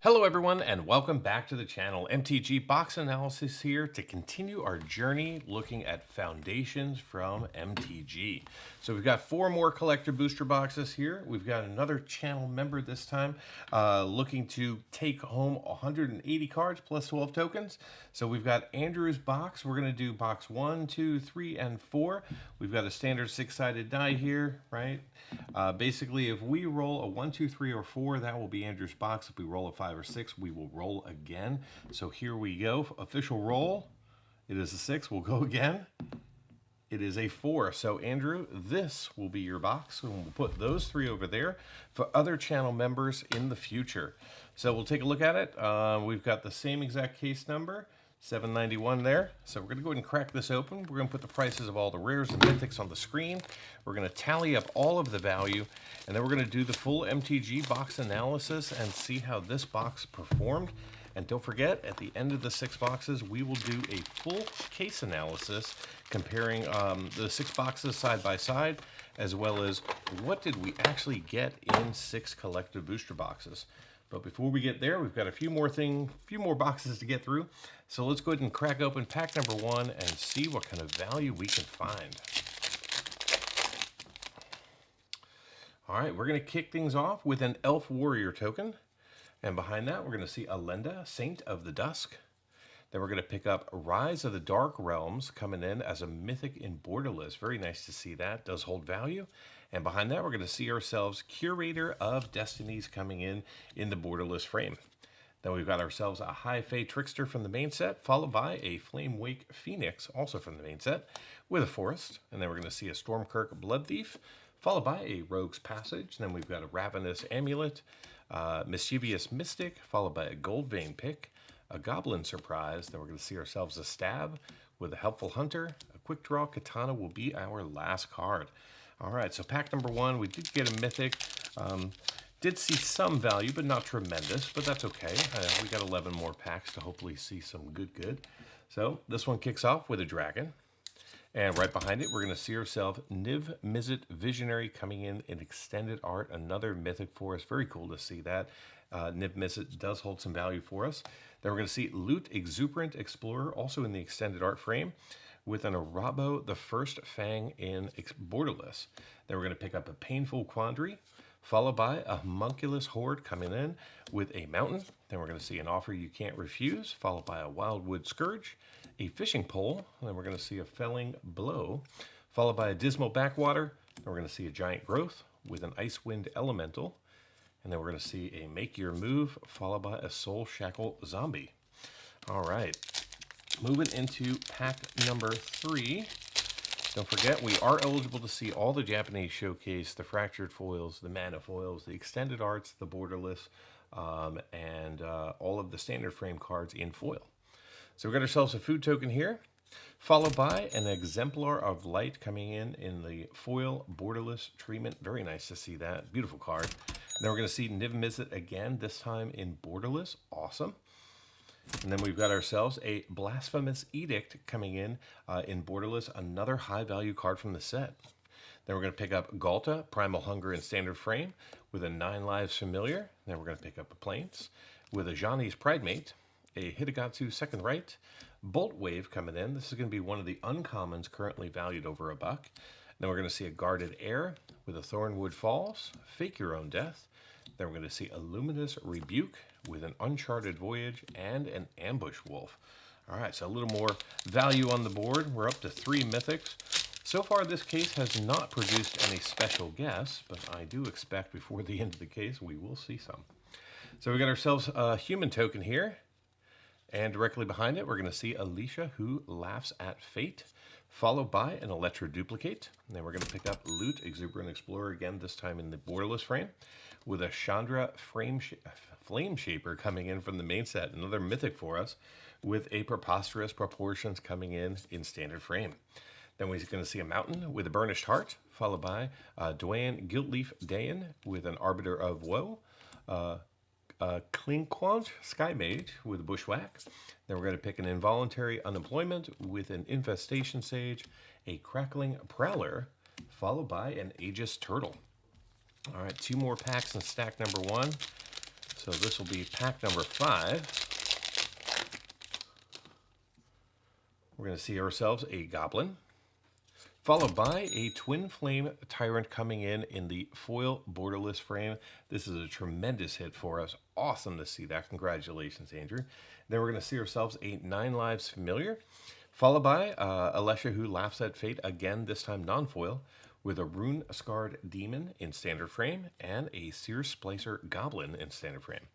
Hello everyone and welcome back to the channel. MTG Box Analysis here to continue our journey looking at Foundations from MTG. So we've got 4 more collector booster boxes here. We've got another channel member this time looking to take home 180 cards plus 12 tokens. So we've got Andrew's box. We're going to do box 1, 2, 3, and 4. We've got a standard 6-sided die here, right? Basically, if we roll a 1, 2, 3, or 4, that will be Andrew's box. If we roll a 5 or 6, we will roll again. So here we go. Official roll. It is a 6. We'll go again. It is a 4. So Andrew, this will be your box. And we'll put those 3 over there for other channel members in the future. So we'll take a look at it. We've got the same exact case number. 791 there. So we're going to go ahead and crack this open. We're going to put the prices of all the rares and mythics on the screen. We're going to tally up all of the value, and then we're going to do the full MTG box analysis and see how this box performed. And don't forget, at the end of the 6 boxes, we will do a full case analysis comparing the 6 boxes side by side, as well as what did we actually get in 6 collective booster boxes. But before we get there, we've got a few more boxes to get through. So let's go ahead and crack open pack number 1 and see what kind of value we can find. All right, we're going to kick things off with an Elf Warrior token. And behind that, we're going to see Alenda, Saint of the Dusk. Then we're going to pick up Rise of the Dark Realms coming in as a mythic in Borderless. Very nice to see that. Does hold value. And behind that, we're going to see ourselves Curator of Destinies coming in the Borderless frame. Then we've got ourselves a High Fae Trickster from the main set, followed by a Flame Wake Phoenix, also from the main set, with a Forest. And then we're going to see a Stormkirk Blood Thief, followed by a Rogue's Passage. And then we've got a Ravenous Amulet, Mischievous Mystic, followed by a Gold Vein Pick, a Goblin Surprise. Then we're going to see ourselves a Stab with a Helpful Hunter. A Quick Draw Katana will be our last card. All right, so pack number 1, we did get a mythic. Did see some value, but not tremendous, but that's okay. We got 11 more packs to hopefully see some good. So this one kicks off with a dragon. And right behind it, we're going to see ourselves Niv-Mizzet Visionary coming in extended art. Another mythic for us. Very cool to see that. Niv-Mizzet does hold some value for us. Then we're going to see Loot Exuberant Explorer, also in the extended art frame, with an Arabo, the First Fang in Borderless. Then we're going to pick up a Painful Quandary, followed by a Homunculus Horde coming in with a Mountain. Then we're going to see an Offer You Can't Refuse, followed by a Wildwood Scourge, a Fishing Pole, and then we're going to see a Felling Blow, followed by a Dismal Backwater. Then we're going to see a Giant Growth with an Icewind Elemental, and then we're going to see a Make Your Move, followed by a Soul Shackle Zombie. All right. Moving into pack number 3. Don't forget, we are eligible to see all the Japanese showcase, the fractured foils, the mana foils, the extended arts, the borderless, and all of the standard frame cards in foil. So we've got ourselves a food token here, followed by an Exemplar of Light coming in the foil borderless treatment. Very nice to see that. Beautiful card. Then we're going to see Niv-Mizzet again, this time in borderless. Awesome. And then we've got ourselves a Blasphemous Edict coming in Borderless, another high-value card from the set. Then we're going to pick up Galta, Primal Hunger in Standard Frame, with a 9 Lives Familiar. Then we're going to pick up a Plains with a Johnny's Pridemate, a Hitagatsu Second Right, Bolt Wave coming in. This is going to be one of the uncommons currently valued over $1. Then we're going to see a Guarded Air with a Thornwood Falls, Fake Your Own Death. Then we're going to see a Luminous Rebuke with an Uncharted Voyage and an Ambush Wolf. All right, so a little more value on the board. We're up to 3 mythics. So far, this case has not produced any special guests, but I do expect before the end of the case, we will see some. So we got ourselves a human token here. And directly behind it, we're going to see Alicia, Who Laughs at Fate, followed by an Electro Duplicate. And then we're going to pick up Loot Exuberant Explorer again, this time in the borderless frame, with a Chandra Flame Shaper coming in from the main set, another mythic for us, with a Preposterous Proportions coming in standard frame. Then we're going to see a Mountain with a Burnished Heart, followed by Dwayne Guiltleaf Dayan with an Arbiter of Woe, Klinquant Sky Mage with a Bushwhack. Then we're going to pick an Involuntary Unemployment with an Infestation Sage, a Crackling Prowler, followed by an Aegis Turtle. All right, 2 more packs in stack number 1. So this will be pack number 5. We're going to see ourselves a Goblin, followed by a Twin Flame Tyrant coming in the foil borderless frame. This is a tremendous hit for us. Awesome to see that. Congratulations, Andrew. Then we're going to see ourselves a 9 Lives Familiar, followed by Alesha Who Laughs at Fate, again, this time non-foil, with a Rune-Scarred Demon in standard frame and a Seer Splicer Goblin in standard frame.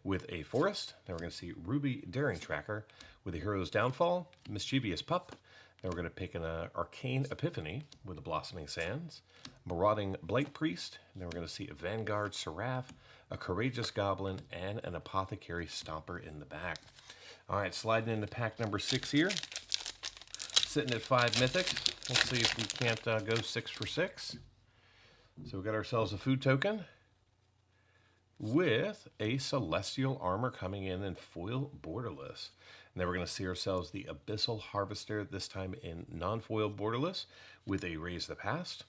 With a Forest, then we're going to see Ruby Daring Tracker with a Hero's Downfall, Mischievous Pup. Then we're going to pick an Arcane Epiphany with a Blossoming Sands, Marauding Blight Priest, and then we're going to see a Vanguard Seraph, a Courageous Goblin, and an Apothecary Stomper in the back. All right, sliding into pack number 6 here. Sitting at 5 Mythics. Let's see if we can't go 6 for 6. So we've got ourselves a food token with a Celestial Armor coming in foil borderless. And then we're going to see ourselves the Abyssal Harvester, this time in non-foil borderless, with a Raise the Past.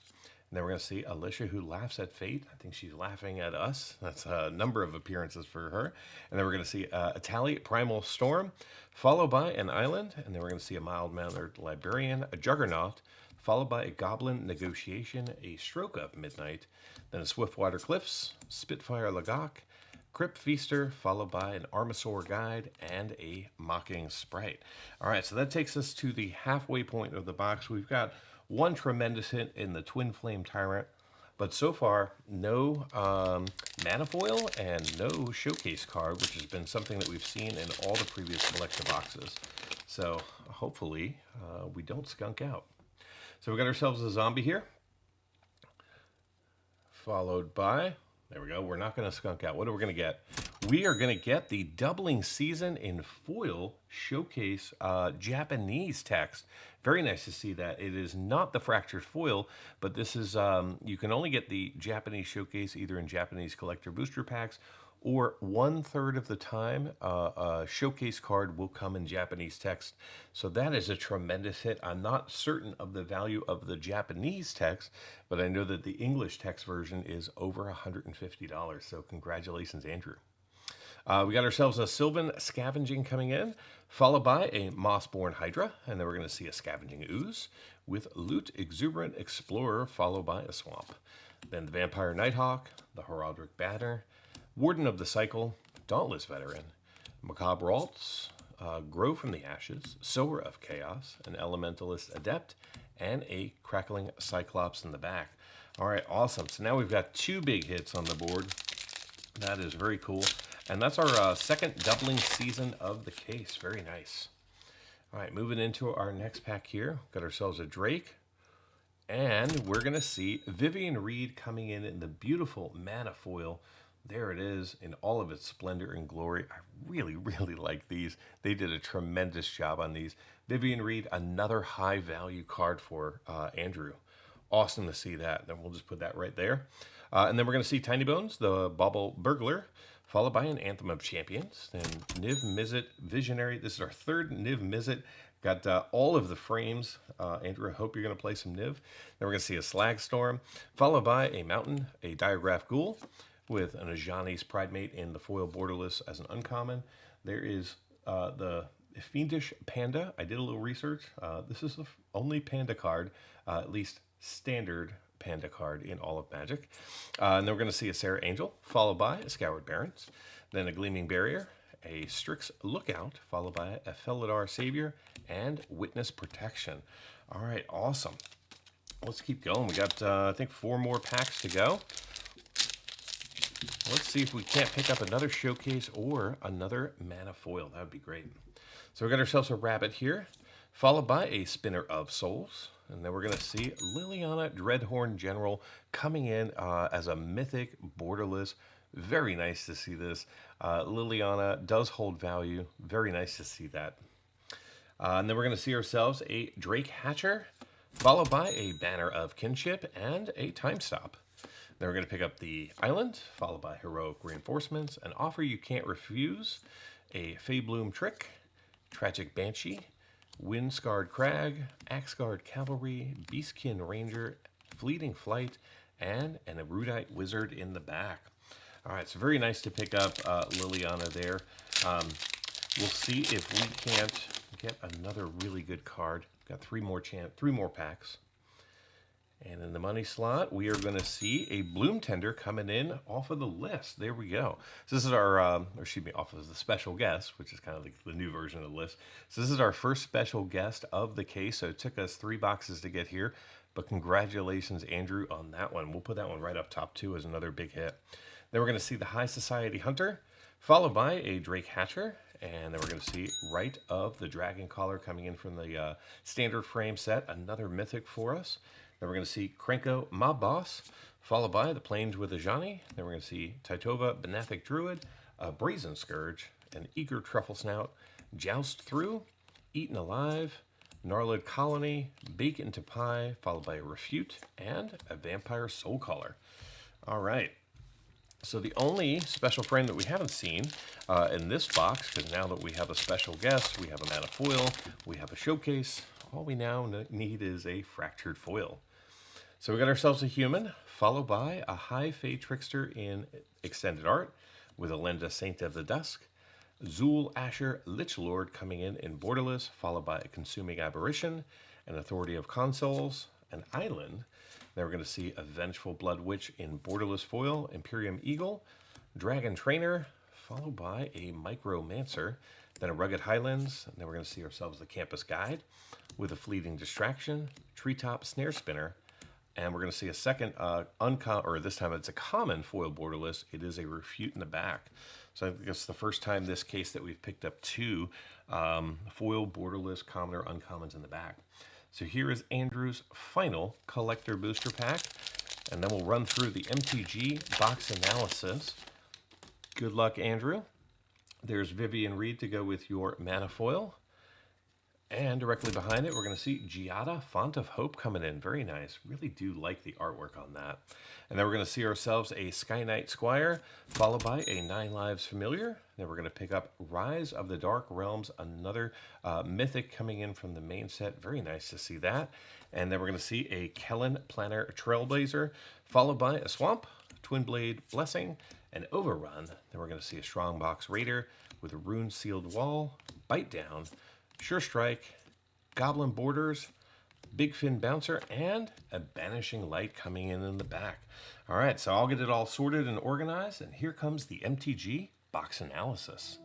And then we're going to see Alicia Who Laughs at Fate. I think she's laughing at us. That's a number of appearances for her. And then we're going to see Atali Primal Storm, followed by an Island. And then we're going to see a Mild-Mannered Librarian, a Juggernaut, followed by a Goblin Negotiation, a Stroke of Midnight, then a Swiftwater Cliffs, Spitfire Lagok, Crypt Feaster, followed by an Armasaur Guide, and a Mocking Sprite. All right, so that takes us to the halfway point of the box. We've got one tremendous hit in the Twin Flame Tyrant, but so far, no mana foil and no showcase card, which has been something that we've seen in all the previous collection boxes. So hopefully we don't skunk out. So we got ourselves a zombie here, followed by, there we go, we're not going to skunk out. What are we going to get? We are going to get the Doubling Season in foil showcase Japanese text. Very nice to see that. It is not the fractured foil, but this is, you can only get the Japanese showcase either in Japanese collector booster packs, or 1/3 of the time, a showcase card will come in Japanese text. So that is a tremendous hit. I'm not certain of the value of the Japanese text, but I know that the English text version is over $150. So congratulations, Andrew. We got ourselves a Sylvan Scavenging coming in, followed by a Mossborn Hydra, and then we're going to see a Scavenging Ooze with Loot Exuberant Explorer, followed by a Swamp. Then the Vampire Nighthawk, the Heraldric Banner, Warden of the Cycle, Dauntless Veteran, Macabre Alts, Grow from the Ashes, Sower of Chaos, an Elementalist Adept, and a Crackling Cyclops in the back. All right, awesome. So now we've got 2 big hits on the board. That is very cool. And that's our second Doubling Season of the case. Very nice. All right, moving into our next pack here. Got ourselves a Drake. And we're going to see Vivian Reed coming in the beautiful mana foil. There it is in all of its splendor and glory. I really, really like these. They did a tremendous job on these. Vivian Reed, another high value card for Andrew. Awesome to see that. Then we'll just put that right there. And then we're going to see Tiny Bones, the Bauble Burglar, followed by an Anthem of Champions. Then Niv-Mizzet Visionary. This is our 3rd Niv-Mizzet. Got all of the frames. Andrew, I hope you're going to play some Niv. Then we're going to see a Slag Storm, followed by a Mountain, a Diagraph Ghoul, with an Ajani's Pridemate in the foil borderless as an uncommon. There is the Fiendish Panda. I did a little research. This is the only Panda card, at least standard Panda card in all of Magic. And then we're going to see a Sarah Angel, followed by a Scoured Barrens, then a Gleaming Barrier, a Strix Lookout, followed by a Felidar Savior, and Witness Protection. All right, awesome. Let's keep going. We got, I think, 4 more packs to go. Let's see if we can't pick up another showcase or another mana foil. That would be great. So we got ourselves a Rabbit here, followed by a Spinner of Souls. And then we're going to see Liliana Dreadhorn General coming in as a mythic borderless. Very nice to see this. Liliana does hold value. Very nice to see that. And then we're going to see ourselves a Drake Hatcher, followed by a Banner of Kinship and a Time Stop. Then we're going to pick up the Island, followed by Heroic Reinforcements, an Offer You Can't Refuse, a Feybloom Trick, Tragic Banshee, Wind-Scarred Crag, Axe-Guard Cavalry, Beastkin Ranger, Fleeting Flight, and an Erudite Wizard in the back. All right, so very nice to pick up Liliana there. We'll see if we can't get another really good card. Got three more packs. And in the money slot, we are going to see a Bloom Tender coming in off of the list. There we go. So this is our, off of the special guest, which is kind of like the new version of the list. So this is our first special guest of the case. So it took us 3 boxes to get here. But congratulations, Andrew, on that one. We'll put that one right up top, too, as another big hit. Then we're going to see the High Society Hunter, followed by a Drake Hatcher. And then we're going to see Rite of the Dragon Caller coming in from the standard frame set, another mythic for us. Then we're going to see Krenko Mob Boss, followed by the Plains with Ajani. Then we're going to see Titova Benathic Druid, Brazen Scourge, an Eager Truffle Snout, Joust Through, Eaten Alive, Gnarlid Colony, Bake into Pie, followed by a Refute, and a Vampire Soul Caller. All right. So the only special frame that we haven't seen in this box, because now that we have a special guest, we have a mana foil, we have a showcase, all we now need is a fractured foil. So we got ourselves a human, followed by a High Fae Trickster in extended art, with a Lenda Saint of the Dusk, Zul Asher Lich Lord coming in borderless, followed by a Consuming Aberration, an Authority of Consoles, an Island. Then we're going to see a Vengeful Blood Witch in borderless foil, Imperium Eagle, Dragon Trainer, followed by a Micromancer, then a Rugged Highlands, and then we're going to see ourselves the Campus Guide with a Fleeting Distraction, Treetop Snare Spinner, and we're going to see a second or this time it's a common foil borderless. It is a Refute in the back. So I think it's the first time this case that we've picked up 2 foil borderless common or uncommons in the back. So here is Andrew's final collector booster pack, and then we'll run through the MTG Box Analysis. Good luck, Andrew. There's Vivian Reed to go with your mana foil. And directly behind it, we're going to see Giada, Font of Hope coming in. Very nice. Really do like the artwork on that. And then we're going to see ourselves a Sky Knight Squire, followed by a 9 Lives Familiar. Then we're going to pick up Rise of the Dark Realms, another mythic coming in from the main set. Very nice to see that. And then we're going to see a Kellen Planner Trailblazer, followed by a Swamp, Twin Blade Blessing, an Overrun. Then we're going to see a Strongbox Raider with a Rune Sealed Wall, Bite Down, Sure Strike, Goblin Borders, Big Fin Bouncer, and a Banishing Light coming in the back. All right, so I'll get it all sorted and organized, and here comes the MTG Box Analysis.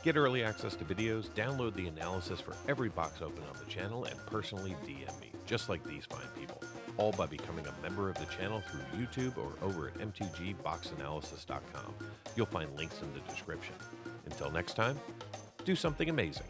Get early access to videos, download the analysis for every box open on the channel, and personally DM me, just like these fine people, all by becoming a member of the channel through YouTube or over at mtgboxanalysis.com. You'll find links in the description. Until next time, do something amazing.